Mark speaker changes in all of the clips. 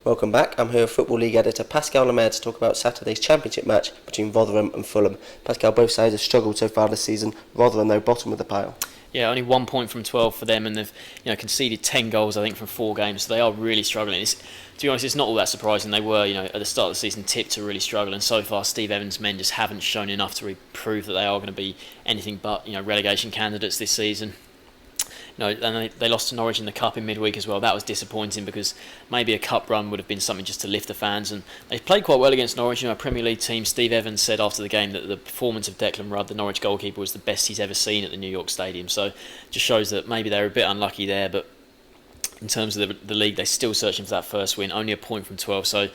Speaker 1: Welcome back. I'm here with Football League editor Pascal Lemaire to talk about Saturday's Championship match between Rotherham and Fulham. Pascal, both sides have struggled so far this season. Rotherham, though, bottom of the pile.
Speaker 2: Yeah, only 1 point from 12 for them, and they've conceded 10 goals, I think, from 4 games. So they are really struggling. To be honest, it's not all that surprising. They were, at the start of the season, tipped to really struggle, and so far, Steve Evans' men just haven't shown enough to prove that they are going to be anything but, relegation candidates this season. And they lost to Norwich in the Cup in midweek as well. That was disappointing because maybe a cup run would have been something just to lift the fans. And they played quite well against Norwich, a Premier League team. Steve Evans said after the game that the performance of Declan Rudd, the Norwich goalkeeper, was the best he's ever seen at the New York Stadium. So it just shows that maybe they're a bit unlucky there. But in terms of the league, they're still searching for that first win. Only a point from 12. So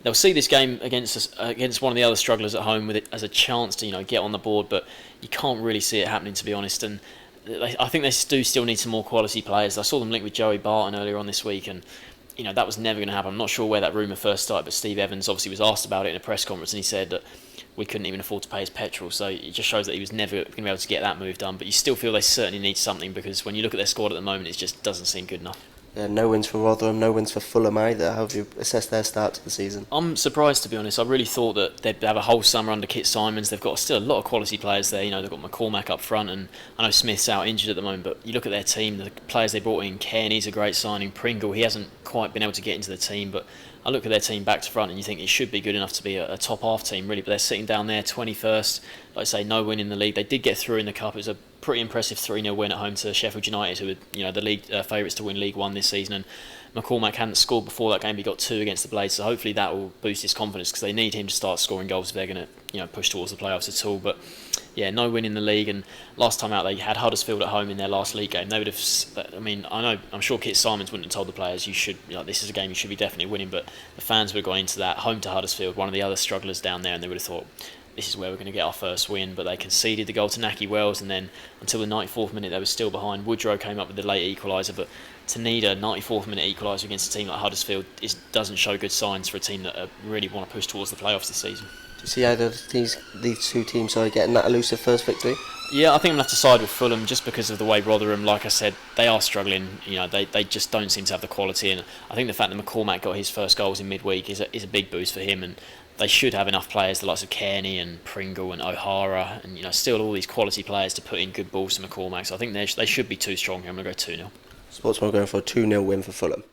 Speaker 2: they'll see this game against one of the other strugglers at home with it as a chance to get on the board. But you can't really see it happening, to be honest. And I think they do still need some more quality players. I saw them linked with Joey Barton earlier on this week, and that was never going to happen. I'm not sure where that rumour first started, but Steve Evans obviously was asked about it in a press conference, and he said that we couldn't even afford to pay his petrol. So it just shows that he was never going to be able to get that move done. But you still feel they certainly need something, because when you look at their squad at the moment, it just doesn't seem good enough.
Speaker 1: Yeah, no wins for Rotherham, no wins for Fulham either. How have you assessed their start to the season?
Speaker 2: I'm surprised, to be honest. I really thought that they'd have a whole summer under Kit Simons. They've got still a lot of quality players there. They've got McCormack up front, and I know Smith's out injured at the moment, but you look at their team, the players they brought in. Kearney's a great signing. Pringle, he hasn't quite been able to get into the team, but I look at their team back to front and you think it should be good enough to be a top half team, really. But they're sitting down there, 21st. Like I say, no win in the league. They did get through in the Cup. It was a pretty impressive 3-0 win at home to Sheffield United, who were the league favourites to win League One this season. And McCormack hadn't scored before that game. He got 2 against the Blades, so hopefully that will boost his confidence, because they need him to start scoring goals if they're going to push towards the playoffs at all. But yeah, no win in the league, and last time out they had Huddersfield at home in their last league game. They would have, I'm sure Kit Simons wouldn't have told the players this is a game you should be definitely winning, but the fans would have gone into that home to Huddersfield, one of the other strugglers down there, and they would have thought, this is where we're going to get our first win. But they conceded the goal to Nahki Wells, and then until the 94th minute they were still behind. Woodrow came up with the late equaliser, but to need a 94th minute equaliser against a team like Huddersfield doesn't show good signs for a team that really want to push towards the playoffs this season.
Speaker 1: Do you see either of these two teams getting that elusive first victory?
Speaker 2: Yeah, I think I'm going to have to side with Fulham just because of the way Rotherham, like I said, they are struggling. They just don't seem to have the quality, and I think the fact that McCormack got his first goals in midweek is a big boost for him, and they should have enough players, the likes of Kearney and Pringle and O'Hara, and still all these quality players to put in good balls to McCormack. So I think they should be too strong here. I'm going to go 2-0.
Speaker 1: Sportsman going for a 2-0 win for Fulham.